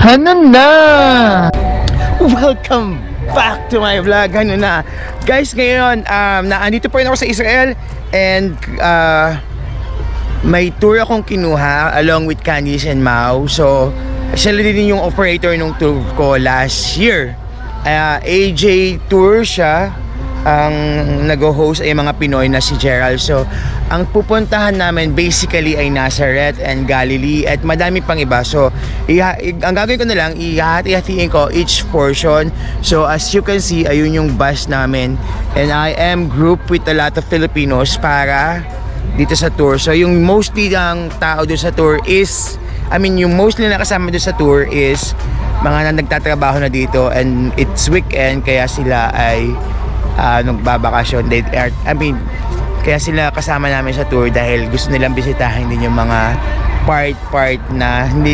Ano na? Welcome back to my vlog. Ano na? Guys, ngayon, naandito pa rin ako sa Israel. And, may tour akong kinuha along with Candice and Mau. So, siya din yung operator ng tour ko last year. AJ Tour siya. Ang nag-host ay mga Pinoy na si Gerald. So, ang pupuntahan namin basically ay Nazareth and Galilee at madami pang iba. So, ang gagawin ko na lang, ihati-hatiin ko each portion. So, as you can see, ayun yung bus namin. And I am grouped with a lot of Filipinos para dito sa tour. So, yung mostly ang tao doon sa tour is, yung mostly na kasama doon sa tour is mga nagtatrabaho na dito and it's weekend kaya sila ay nagbabakasyon. Kaya sila kasama namin sa tour dahil gusto nilang bisitahin din yung mga part na hindi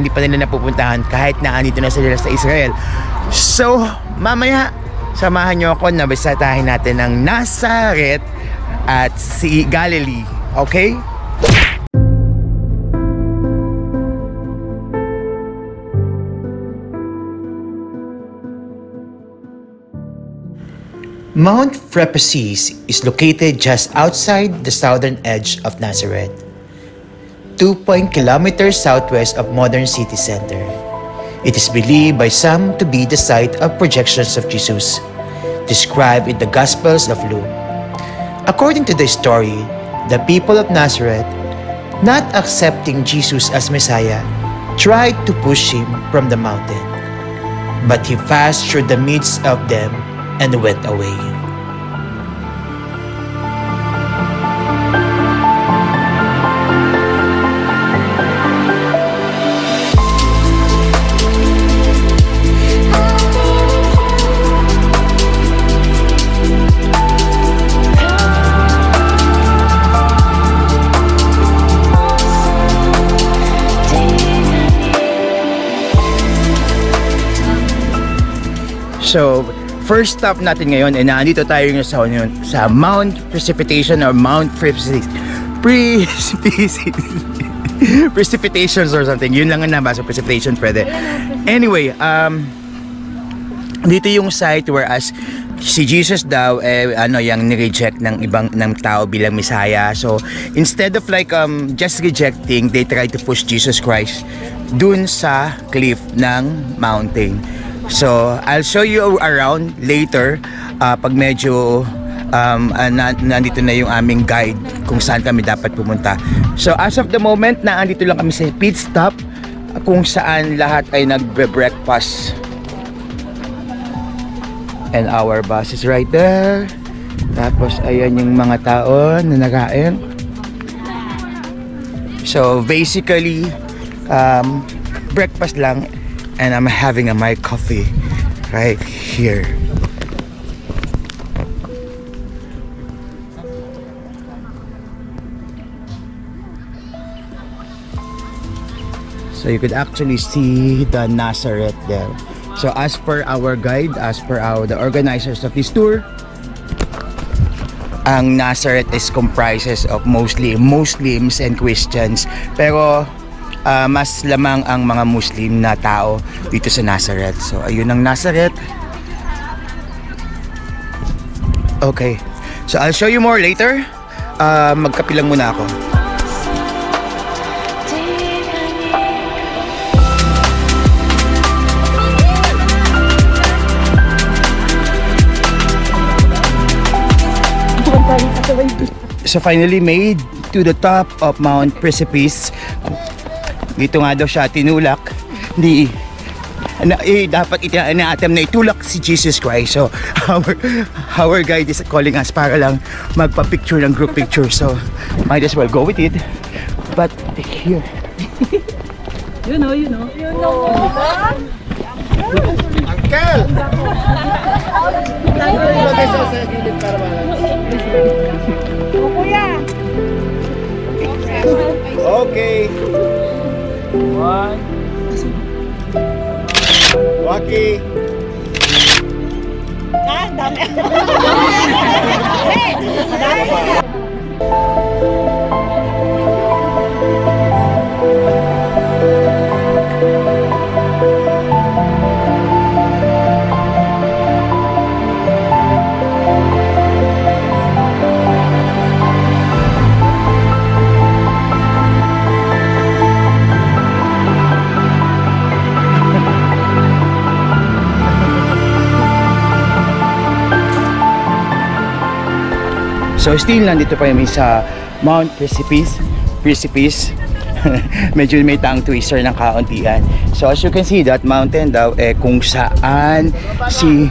pa nila napupuntahan kahit na andito na sila sa Israel. So, mamaya samahan nyo ako na bisitahin natin ng Nazareth at si Galilee. Okay? Mount Frepesis is located just outside the southern edge of Nazareth, 2 kilometers southwest of modern city center. It is believed by some to be the site of projections of Jesus, described in the Gospels of Luke. According to the story, the people of Nazareth, not accepting Jesus as Messiah, tried to push him from the mountain, but he passed through the midst of them and went away. So, first stop natin ngayon ay nandito tayo sa Mount Precipitation or Mount Precipitations or something. Yun lang ang nabasa, precipitation pwede. Anyway, dito yung site where as si Jesus daw yung ni-reject ng tao bilang Messiah. So, instead of just rejecting, they try to push Jesus Christ dun sa cliff ng mountain. So, I'll show you around later pag medyo nandito na yung aming guide kung saan kami dapat pumunta. So, as of the moment, naandito lang kami sa pit stop kung saan lahat ay nagbe-breakfast. And our bus is right there. Tapos, ayan yung mga tao na nakain. So, basically, breakfast lang. And I'm having my coffee right here. So you could actually see the Nazareth there. So as per our guide, the organizers of this tour, ang Nazareth is comprises of mostly Muslims and Christians. Pero mas lamang ang mga Muslim na tao dito sa Nazareth. So, ayun ang Nazareth. Okay. So, I'll show you more later. Magkape lang muna ako. So, finally made to the top of Mount Precipice. Dito nga daw siya tinulak dapat ina-attempt na itulak si Jesus Christ. So our guide is calling us para lang magpa-picture ng group picture. So might as well go with it. But here you know Uncle! Okay. One. Waki. Dami. So still nandito pa kami sa Mount Precipice. Medyo may tongue twister ng kauntian. So as you can see, that mountain daw kung saan si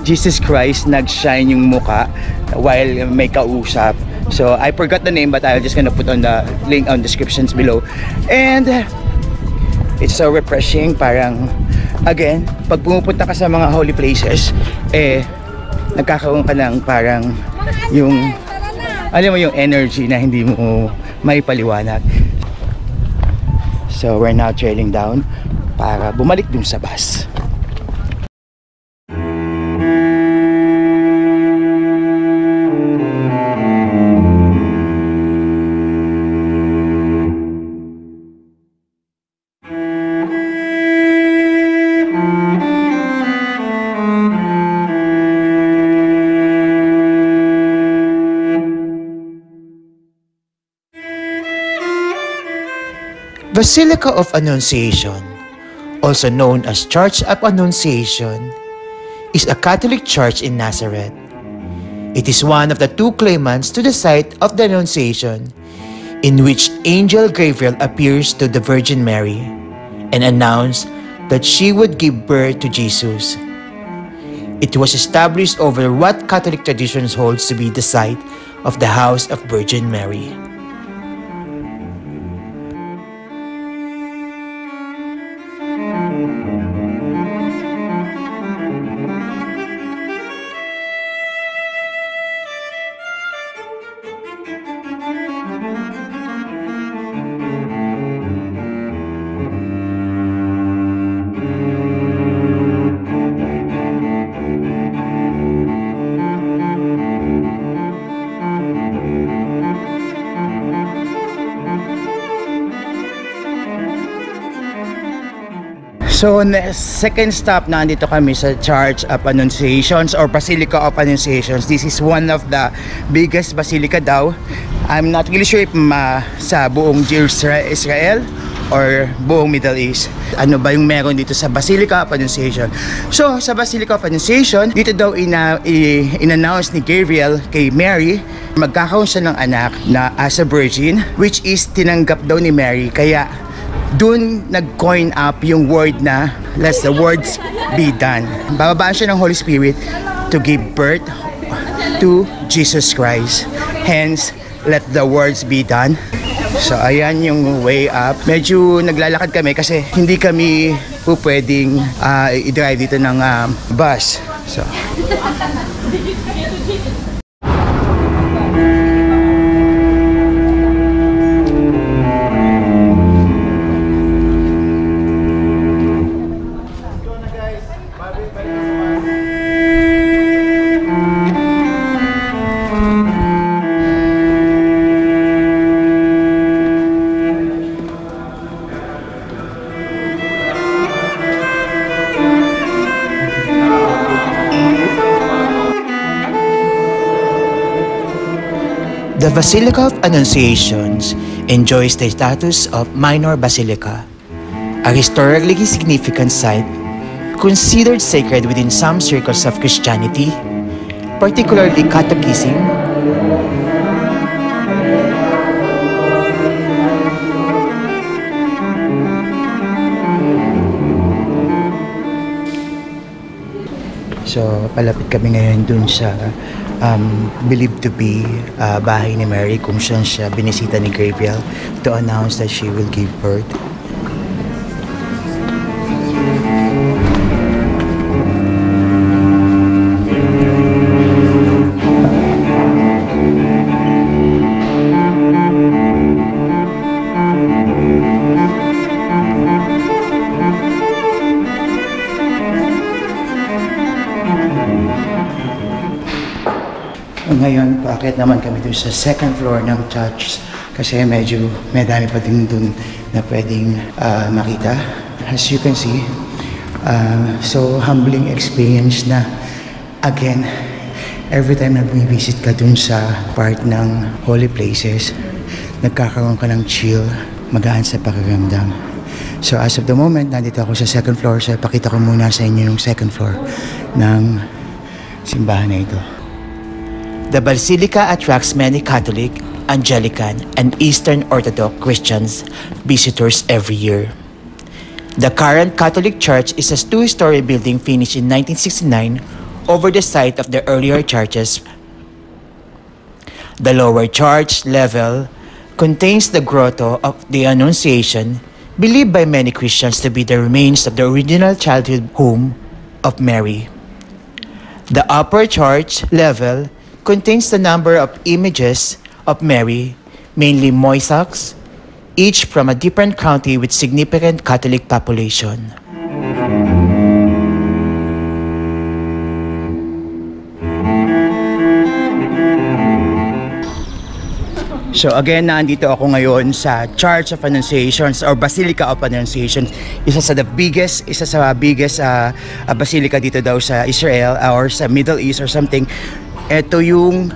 Jesus Christ nag-shine yung muka while may kausap. So I forgot the name, but I'll just gonna put on the link on descriptions below. And it's so refreshing. Parang again, pag pumupunta ka sa mga holy places, nagkakaroon ka ng parang yung, alam mo, yung energy na hindi mo may paliwanag. So we're now trailing down para bumalik dun sa bus. Basilica of Annunciation, also known as Church of Annunciation, is a Catholic church in Nazareth. It is one of the two claimants to the site of the Annunciation, in which Angel Gabriel appears to the Virgin Mary and announced that she would give birth to Jesus. It was established over what Catholic traditions holds to be the site of the House of Virgin Mary. So, second stop na andito kami sa Church of Annunciations or Basilica of Annunciations. This is one of the biggest basilica daw. I'm not really sure if sa buong Israel or buong Middle East. Ano ba yung meron dito sa Basilica of Annunciation? So, sa Basilica of Annunciation, dito daw in-announce ni Gabriel kay Mary, magkakaroon siya ng anak na as a virgin, which is tinanggap daw ni Mary. Kaya dun nag-coin up yung word na let the words be done. Bababaan siya ng Holy Spirit to give birth to Jesus Christ. Hence, let the words be done. So ayan yung way up. Medyo naglalakad kami kasi hindi kami pwedeng i-drive dito ng bus. So the Basilica of Annunciations enjoys the status of minor basilica, a historically significant site considered sacred within some circles of Christianity, particularly Catholicism. So, palapit kami ngayon dun sa believed to be bahay ni Mary kung saan siya binisita ni Gabriel to announce that she will give birth. Ngayon, paakyat naman kami dun sa second floor ng church kasi medyo may dami pa din dun na pwedeng makita. As you can see, so humbling experience na again, every time na bumivisit ka dun sa part ng holy places, nagkakaroon ka ng chill, magaan sa pakiramdam. So as of the moment, nandito ako sa second floor. So pakita ko muna sa inyo yung second floor ng simbahan na ito. The basilica attracts many Catholic, Anglican, and Eastern Orthodox Christians visitors every year. The current Catholic Church is a two-story building finished in 1969 over the site of the earlier churches. The lower church level contains the grotto of the Annunciation, believed by many Christians to be the remains of the original childhood home of Mary. The upper church level contains the number of images of Mary, mainly mosaics, each from a different county with significant Catholic population. So again, nandito ako ngayon sa Church of Annunciations or Basilica of Annunciation. Isa sa biggest basilica dito daw sa Israel or sa Middle East or something. Ito yung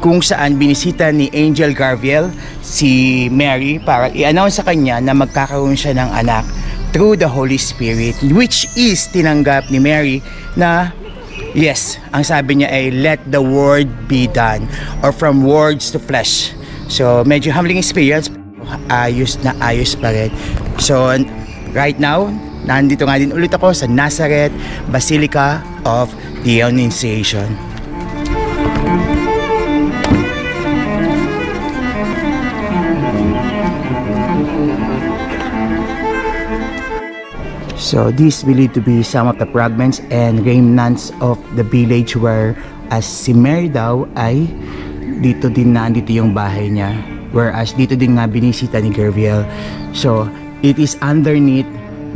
kung saan binisita ni Angel Gabriel si Mary para i-announce sa kanya na magkakaroon siya ng anak through the Holy Spirit, which is tinanggap ni Mary na yes, ang sabi niya ay let the word be done or from words to flesh. So medyo humbling experience, ayos na ayos pa rin. So right now, nandito nga din ulit ako sa Nazareth Basilica of the Annunciation. So these believed to be some of the fragments and remnants of the village where as si Mary daw ay dito din nandito yung bahay niya, whereas dito din nga binisita ni Gabriel. So it is underneath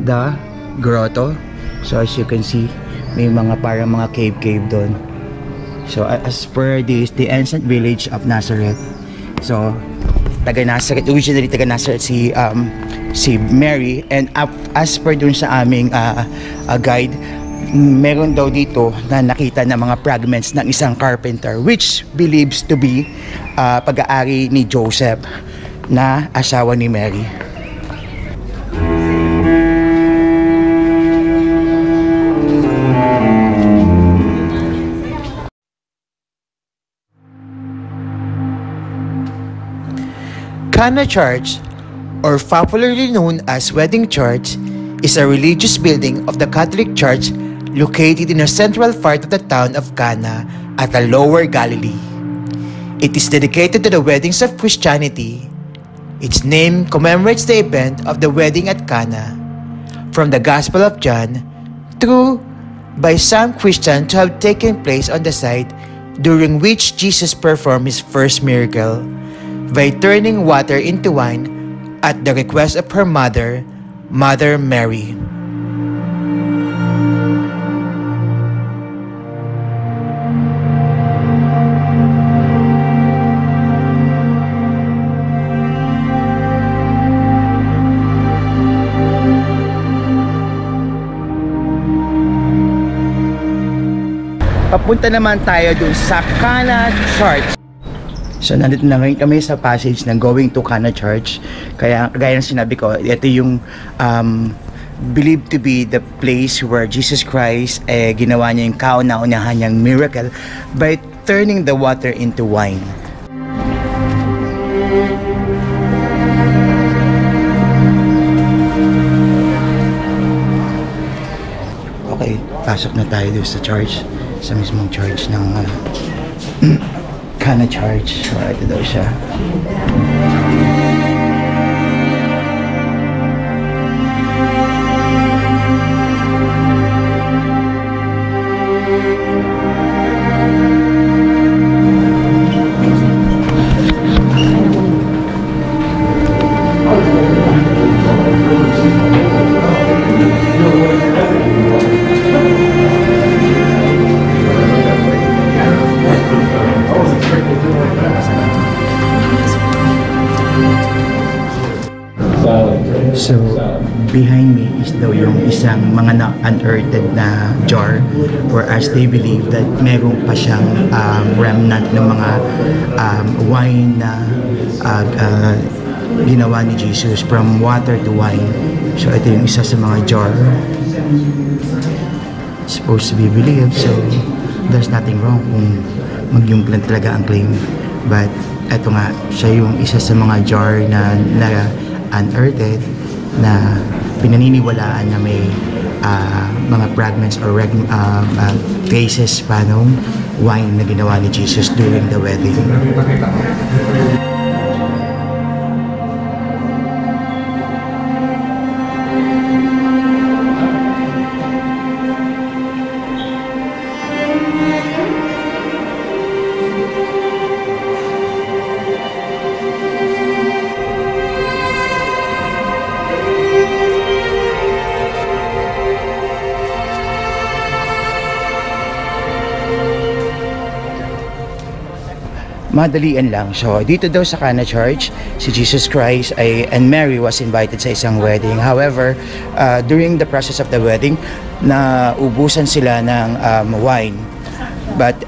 the grotto. So as you can see, may mga parang mga cave doon. So as per this, the ancient village of Nazareth. So taga Nazareth, originally taga Nazareth si Mary, and as per dun sa aming guide, meron daw dito na nakita na mga fragments ng isang carpenter which believes to be pag-aari ni Joseph na asawa ni Mary. Cana Church, or popularly known as Wedding Church, is a religious building of the Catholic Church located in a central part of the town of Cana at the Lower Galilee. It is dedicated to the weddings of Christianity. Its name commemorates the event of the wedding at Cana, from the Gospel of John, true by some Christians to have taken place on the site during which Jesus performed his first miracle by turning water into wine at the request of her mother, Mother Mary. Papunta naman tayo dun sa Cana Church. So nandito na rin kami sa passage ng going to Cana Church. Kaya gaya ng sinabi ko, ito yung believed to be the place where Jesus Christ ginawa niya yung kauna-unahan niyang miracle by turning the water into wine. Okay, pasok na tayo doon sa church, sa mismong church ng Cana Church. So ito daw siya. So, behind me is daw yung isang mga unearthed na jar, whereas they believe that meron pa siyang remnant ng mga wine na ginawa ni Jesus from water to wine. So, ito yung isa sa mga jar. It's supposed to be believed, so there's nothing wrong kung magyumplan talaga ang claim. But eto nga, siya yung isa sa mga jar na unearthed na pinaniniwalaan na may mga fragments or traces pa nung wine na ginawa ni Jesus during the wedding. Madalian lang. So, dito daw sa Cana Church, si Jesus Christ and Mary was invited sa isang wedding. However, during the process of the wedding, naubusan sila ng wine. But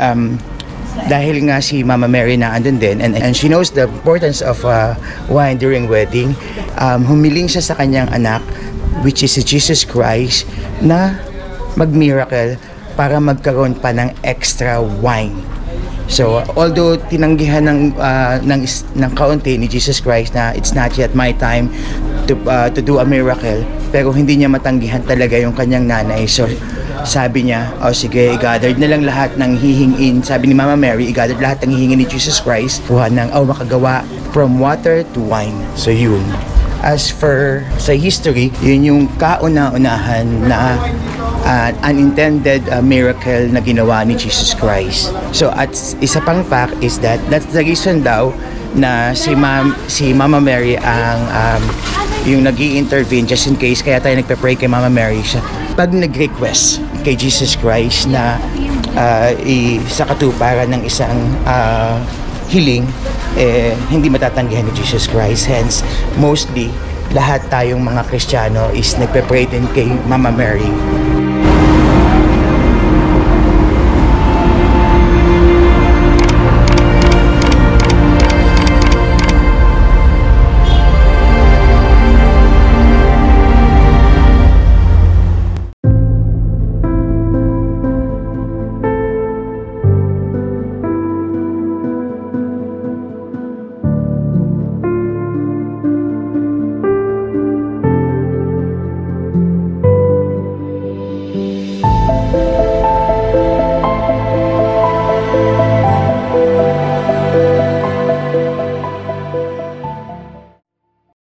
dahil nga si Mama Mary na andun din and she knows the importance of wine during wedding, humiling siya sa kanyang anak, which is si Jesus Christ, na mag-miracle para magkaroon pa ng extra wine. So, although tinanggihan ng kaunti ni Jesus Christ na it's not yet my time to do a miracle, pero hindi niya matanggihan talaga yung kanyang nanay. So, sabi niya, sige, i-gathered na lang lahat ng hihingin. Sabi ni Mama Mary, i-gathered lahat ng hihingin ni Jesus Christ, kuha ng makagawa from water to wine. So, yun. As for sa history, yun yung kauna-unahan na unintended miracle na ginawa ni Jesus Christ. So at isa pang fact is that's the reason daw na si Mama Mary ang yung nag-i-intervene just in case, kaya tayo nagpe-pray kay Mama Mary siya. Pag nag-request kay Jesus Christ na sa katuparan ng isang hiling, hindi matatanggihan ni Jesus Christ. Hence, mostly lahat tayong mga Kristiyano is nagpe-pray din kay Mama Mary.